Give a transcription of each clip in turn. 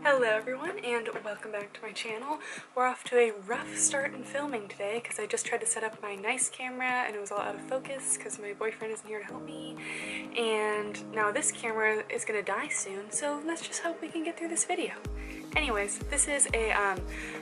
Hello everyone and welcome back to my channel. We're off to a rough start in filming today because I just tried to set up my nice camera and it was all out of focus because my boyfriend isn't here to help me. And now this camera is gonna die soon, so let's just hope we can get through this video. Anyways, this is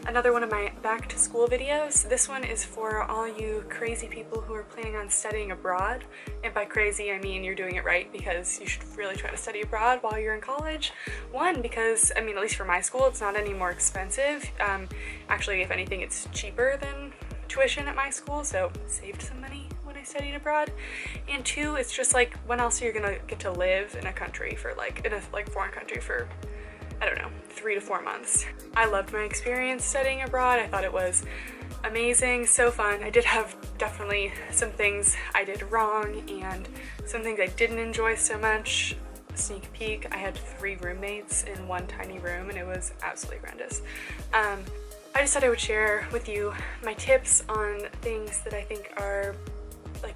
another one of my back to school videos. This one is for all you crazy people who are planning on studying abroad. And by crazy, I mean you're doing it right because you should really try to study abroad while you're in college. One, because, I mean, at least for my school, it's not any more expensive. Actually, if anything, it's cheaper than tuition at my school, so saved some money when I studied abroad. And two, it's just like, when else are you gonna get to live in a country for in a foreign country for, I don't know, 3 to 4 months. I loved my experience studying abroad. I thought it was amazing, so fun. I did have definitely some things I did wrong and some things I didn't enjoy so much. Sneak peek, I had 3 roommates in one tiny room and it was absolutely horrendous. I just thought I would share with you my tips on things that I think are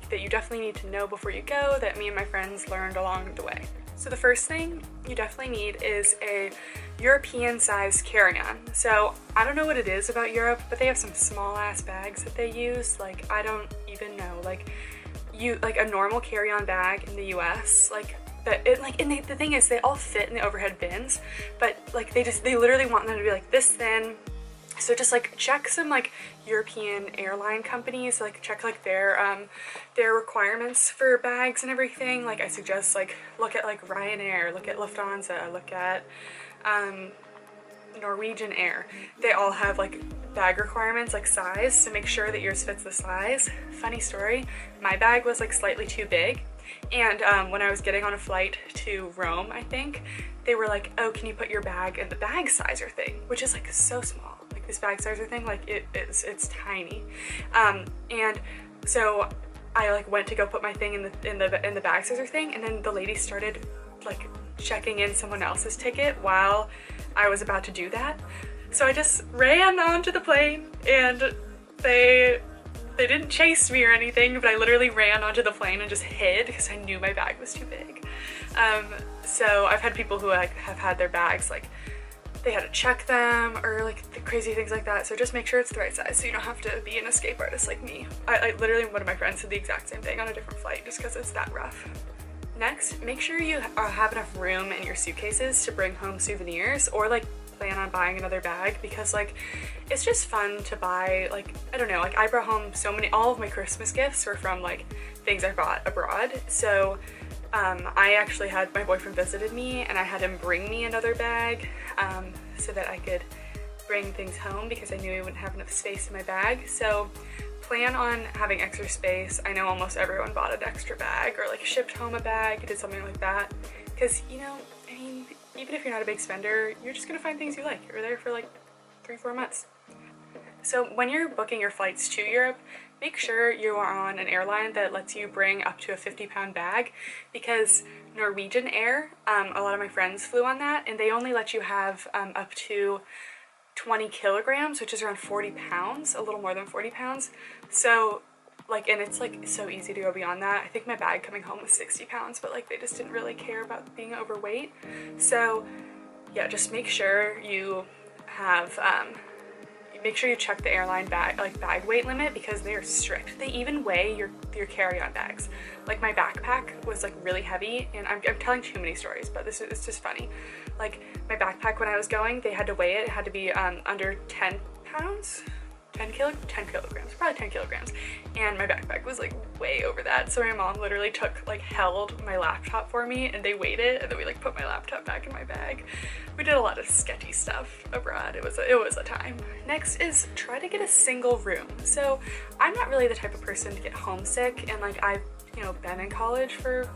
that you definitely need to know before you go, that me and my friends learned along the way. So the first thing you definitely need is a European size carry-on. So I don't know what it is about Europe, but they have some small ass bags that they use. I don't even know, a normal carry-on bag in the US, the thing is they all fit in the overhead bins, but they literally want them to be this thin. So just check some European airline companies, check their requirements for bags and everything. I suggest look at Ryanair, look at Lufthansa, look at Norwegian Air. They all have bag requirements, size, so make sure that yours fits the size. Funny story, my bag was slightly too big, and when I was getting on a flight to Rome, I think, they were like, oh, can you put your bag in the bag sizer thing, which is so small. This bag sizer thing, it's tiny. And so I went to go put my thing in the bag sizer thing, and then the lady started checking in someone else's ticket while I was about to do that. So I just ran onto the plane, and they didn't chase me or anything, but I literally ran onto the plane and just hid because I knew my bag was too big. So I've had people who have had their bags they had to check them or the crazy things like that. So just make sure it's the right size so you don't have to be an escape artist like me. I literally, one of my friends did the exact same thing on a different flight just because it's that rough. Next, make sure you have enough room in your suitcases to bring home souvenirs or plan on buying another bag, because it's just fun to buy. I don't know, I brought home all of my Christmas gifts were from things I bought abroad. So I actually had my boyfriend visited me and I had him bring me another bag so that I could bring things home because I knew I wouldn't have enough space in my bag. So plan on having extra space. I know almost everyone bought an extra bag or shipped home a bag, did something like that, because I mean, even if you're not a big spender, you're just gonna find things you like. You're there for 3-4 months. So when you're booking your flights to Europe, make sure you are on an airline that lets you bring up to a 50-pound bag, because Norwegian Air, a lot of my friends flew on that, and they only let you have up to 20 kilograms, which is around 40 pounds, a little more than 40 pounds. So, and it's so easy to go beyond that. I think my bag coming home was 60 pounds, but they just didn't really care about being overweight. So yeah, just make sure you have, make sure you check the airline bag weight limit, because they are strict. They even weigh your carry-on bags. My backpack was really heavy, and I'm telling too many stories, but it's just funny. My backpack, when I was going, they had to weigh it. It had to be under 10 pounds. 10 kilograms, probably 10 kilograms. And my backpack was way over that. So my mom literally held my laptop for me and they weighed it, and then we put my laptop back in my bag. We did a lot of sketchy stuff abroad. It was a time. Next is try to get a single room. So I'm not really the type of person to get homesick, and I've been in college for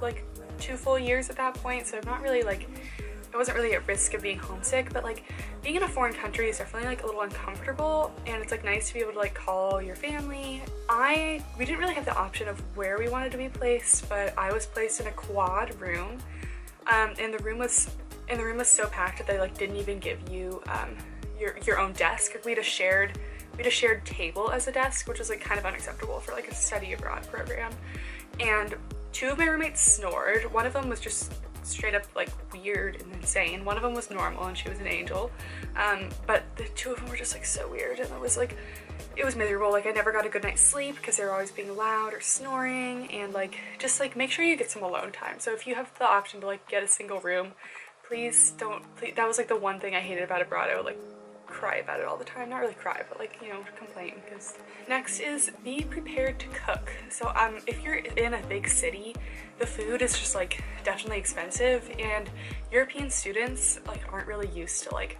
2 full years at that point, so I'm not really I wasn't really at risk of being homesick, but being in a foreign country is definitely a little uncomfortable, and it's nice to be able to call your family. We didn't really have the option of where we wanted to be placed, but I was placed in a quad room, and the room was so packed that they didn't even give you your own desk. We had a shared table as a desk, which was kind of unacceptable for a study abroad program. And 2 of my roommates snored. One of them was just straight up like weird and insane. One of them was normal and she was an angel, but the two of them were just like so weird, and it was miserable. Like I never got a good night's sleep because they were always being loud or snoring, and like just like make sure you get some alone time. So if you have the option to like get a single room, please don't. That was like the one thing I hated about abroad. I would like cry about it all the time. Not really cry, but like, you know, complain. Because next is be prepared to cook. So if you're in a big city, the food is just like definitely expensive, and European students like aren't really used to like,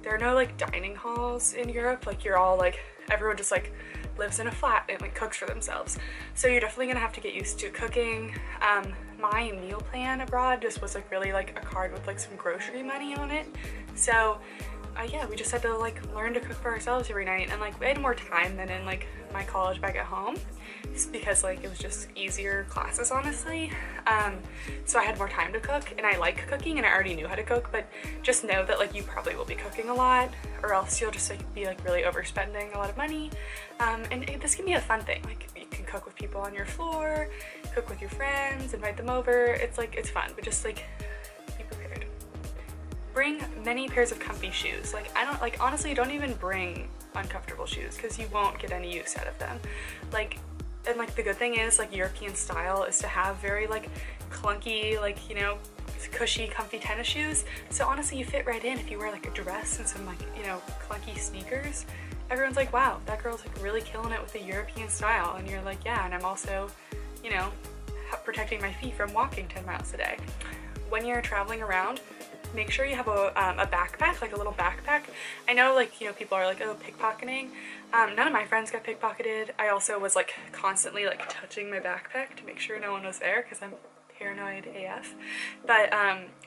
there are no like dining halls in Europe. Like you're all like, everyone just like lives in a flat and like cooks for themselves. So you're definitely gonna have to get used to cooking. My meal plan abroad just was like really like a card with like some grocery money on it. So yeah, we just had to like learn to cook for ourselves every night, and like we had more time than in like my college back at home, because like it was just easier classes, honestly. So I had more time to cook, and I like cooking and I already knew how to cook, but just know that like you probably will be cooking a lot, or else you'll just like be like really overspending a lot of money. And this can be a fun thing. Like you can cook with people on your floor, cook with your friends, invite them over. It's like, it's fun, but just like be prepared. Bring many pairs of comfy shoes. Like I don't, like honestly, don't even bring uncomfortable shoes because you won't get any use out of them. Like, and like the good thing is like European style is to have very like clunky, like, you know, cushy, comfy tennis shoes. So honestly, you fit right in if you wear like a dress and some like, you know, clunky sneakers. Everyone's like, wow, that girl's like really killing it with the European style. And you're like, yeah, and I'm also, you know, protecting my feet from walking 10 miles a day. When you're traveling around, make sure you have a backpack, like a little backpack. I know like, you know, people are like, oh, pickpocketing. None of my friends got pickpocketed. I also was like constantly like touching my backpack to make sure no one was there because I'm paranoid AF. But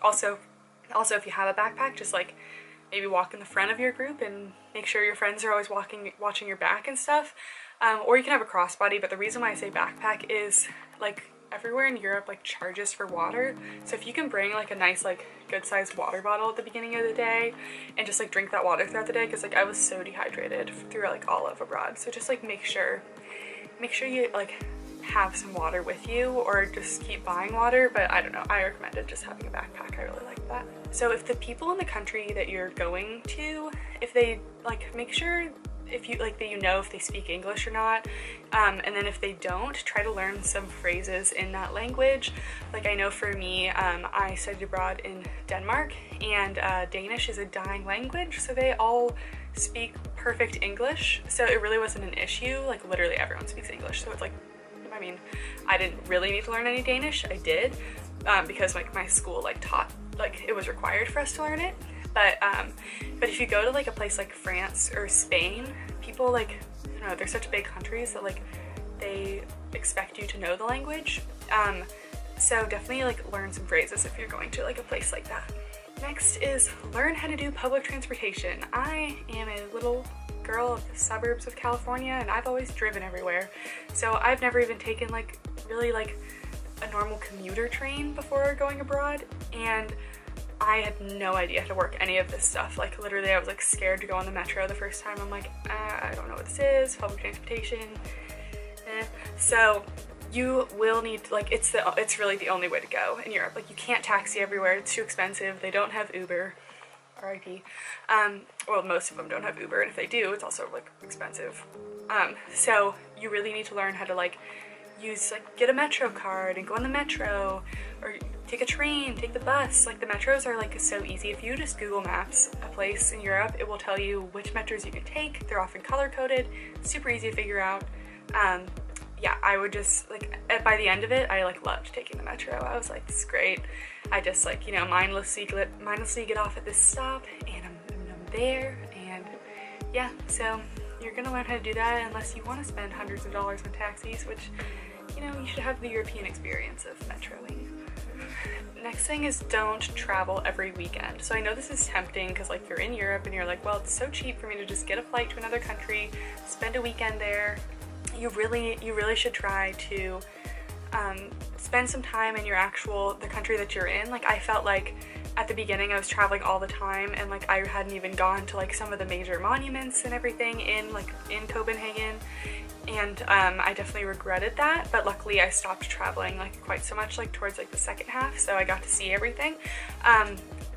also if you have a backpack, just like maybe walk in the front of your group and make sure your friends are always watching your back and stuff. Or you can have a crossbody, but the reason why I say backpack is like everywhere in Europe like charges for water. So if you can bring like a nice like good sized water bottle at the beginning of the day and just like drink that water throughout the day, because like I was so dehydrated through like all of abroad. So just like make sure you like have some water with you, or just keep buying water. But I don't know, I recommended just having a backpack. I really like that. So if the people in the country that you're going to, if they like, make sure if you like that you know if they speak English or not, and then if they don't, try to learn some phrases in that language. Like I know for me, I studied abroad in Denmark, and Danish is a dying language, so they all speak perfect English, so it really wasn't an issue. Like literally everyone speaks English, so it's like, I mean, I didn't really need to learn any Danish. I did because like my school like taught, like it was required for us to learn it. But if you go to like a place like France or Spain, people like, I don't know, they're such big countries that like they expect you to know the language. So definitely like learn some phrases if you're going to like a place like that. Next is learn how to do public transportation. I am a little girl of the suburbs of California, and I've always driven everywhere. So I've never even taken like really like a normal commuter train before going abroad, and I had no idea how to work any of this stuff. Like literally I was like scared to go on the metro the first time. I'm like, I don't know what this is, public transportation. So you will need, like, it's really the only way to go in Europe. Like you can't taxi everywhere, it's too expensive. They don't have Uber, RIP. Well, most of them don't have Uber, and if they do, it's also like expensive. So you really need to learn how to like use, like, get a metro card and go on the metro, or take a train, take the bus. Like the metros are like so easy. If you just Google Maps a place in Europe, it will tell you which metros you can take. They're often color coded, super easy to figure out. Yeah, I would just like, by the end of it, I like loved taking the metro. I was like, this is great. I just like, you know, mindlessly get off at this stop, and I'm there. And yeah, so you're gonna learn how to do that unless you want to spend hundreds of dollars on taxis, which, you know, you should have the European experience of metroing. Next thing is don't travel every weekend. So I know this is tempting because like you're in Europe and you're like, well, it's so cheap for me to just get a flight to another country, spend a weekend there. You really should try to spend some time in your the country that you're in. Like I felt like at the beginning I was traveling all the time, and like I hadn't even gone to like some of the major monuments and everything in Copenhagen, and I definitely regretted that, but luckily I stopped traveling like quite so much like towards like the second half, so I got to see everything.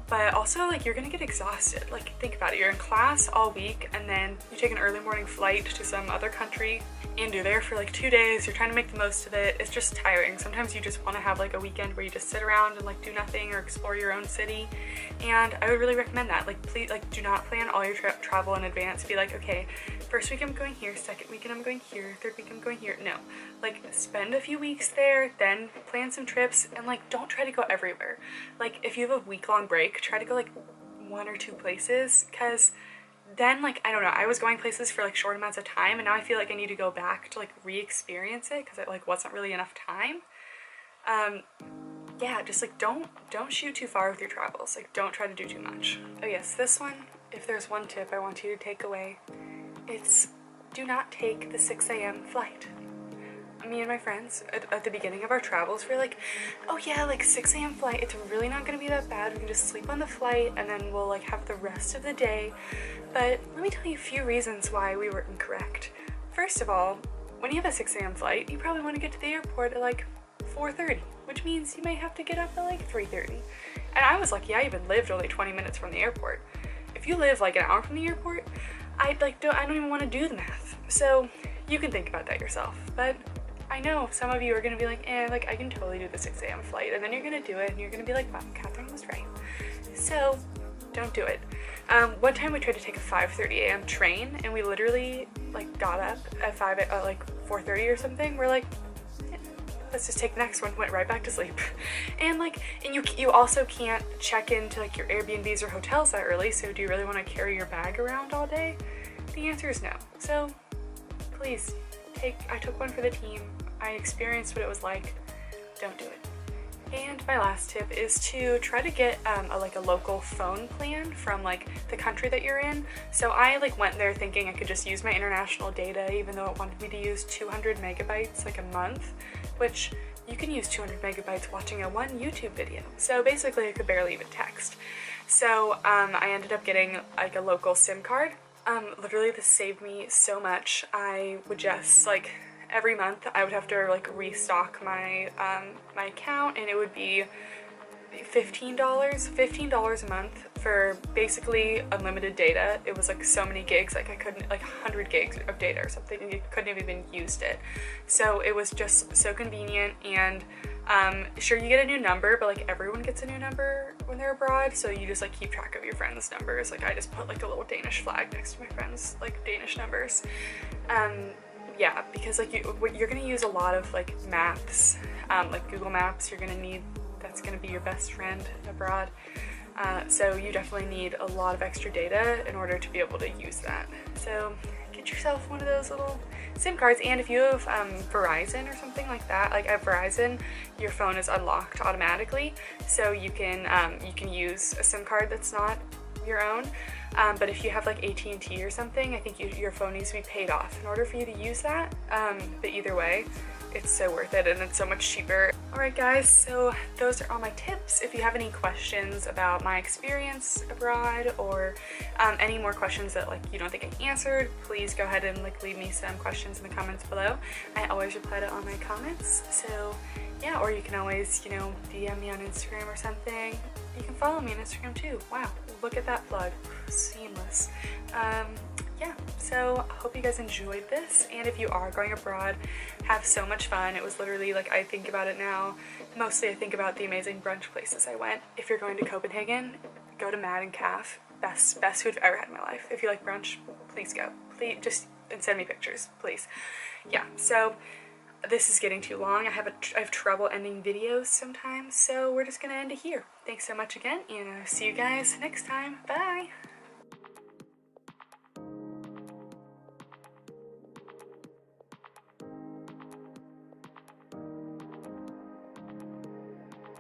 But also, like, you're gonna get exhausted. Like, think about it, you're in class all week, and then you take an early morning flight to some other country, and you're there for like 2 days, you're trying to make the most of it. It's just tiring. Sometimes you just want to have like a weekend where you just sit around and like do nothing or explore your own city, and I would really recommend that. Like, please, like, do not plan all your travel in advance. Be like, okay, first week I'm going here, second weekend I'm going here, third week I'm going here. No, like, spend a few weeks there, then plan some trips, and like, don't try to go everywhere. Like, if you have a week-long break, try to go like 1 or 2 places, because then, like, I don't know, I was going places for like short amounts of time, and now I feel like I need to go back to like re-experience it because it like wasn't really enough time. Yeah, just like don't shoot too far with your travels. Like, don't try to do too much. Oh yes, this one, if there's one tip I want you to take away, it's do not take the 6 a.m. flight. Me and my friends at the beginning of our travels, we were like, oh yeah, like 6 a.m. flight, it's really not gonna be that bad, we can just sleep on the flight and then we'll like have the rest of the day. But let me tell you a few reasons why we were incorrect. First of all, when you have a 6 a.m. flight, you probably want to get to the airport at like 4:30, which means you might have to get up at like 3:30. And I was lucky, I even lived only 20 minutes from the airport. If you live like an hour from the airport, I don't even want to do the math. So you can think about that yourself. But I know some of you are gonna be like, like I can totally do the 6 a.m. flight, and then you're gonna do it and you're gonna be like, wow, Kathryn was right. So don't do it. One time we tried to take a 5:30 a.m. train, and we literally like got up at like 4:30 or something. We're like, let's just take the next one. Went right back to sleep. And like, and you also can't check into like your Airbnbs or hotels that early, so do you really want to carry your bag around all day? The answer is no. So please, I took one for the team. I experienced what it was like. Don't do it. And my last tip is to try to get a local phone plan from like the country that you're in. So I like went there thinking I could just use my international data, even though it wanted me to use 200 megabytes like a month, which you can use 200 megabytes watching a one YouTube video. So basically I could barely even text. So I ended up getting like a local SIM card. Literally this saved me so much. I would just like every month I would have to like restock my my account, and it would be $15 a month for basically unlimited data. It was like so many gigs, like I couldn't, like 100 gigs of data or something, and you couldn't have even used it. So it was just so convenient. And sure, you get a new number, but like everyone gets a new number when they're abroad, so you just like keep track of your friends' numbers. Like I just put like a little Danish flag next to my friends' like Danish numbers. Yeah, because like you're gonna use a lot of like maps, like Google Maps. You're gonna need, that's gonna be your best friend abroad. So you definitely need a lot of extra data in order to be able to use that. So get yourself one of those little SIM cards. And if you have Verizon or something like that, like at Verizon, your phone is unlocked automatically, so you can use a SIM card that's not your own. But if you have like AT&T or something, I think your phone needs to be paid off in order for you to use that. But either way, it's so worth it, and it's so much cheaper. Alright guys, so those are all my tips. If you have any questions about my experience abroad, or any more questions that like you don't think I answered, please go ahead and like leave me some questions in the comments below. I always reply to all my comments. So yeah, or you can always, you know, DM me on Instagram or something. You can follow me on Instagram too. Wow, look at that plug. Seamless. Yeah, so I hope you guys enjoyed this, and if you are going abroad, have so much fun. It was literally like, I think about it now, mostly I think about the amazing brunch places I went. If you're going to Copenhagen, go to Mad and Calf. Best food I've ever had in my life. If you like brunch, please go. Please just, and send me pictures, please. Yeah, so this is getting too long. I have trouble ending videos sometimes, so we're just gonna end it here. Thanks so much again, and I'll see you guys next time. Bye!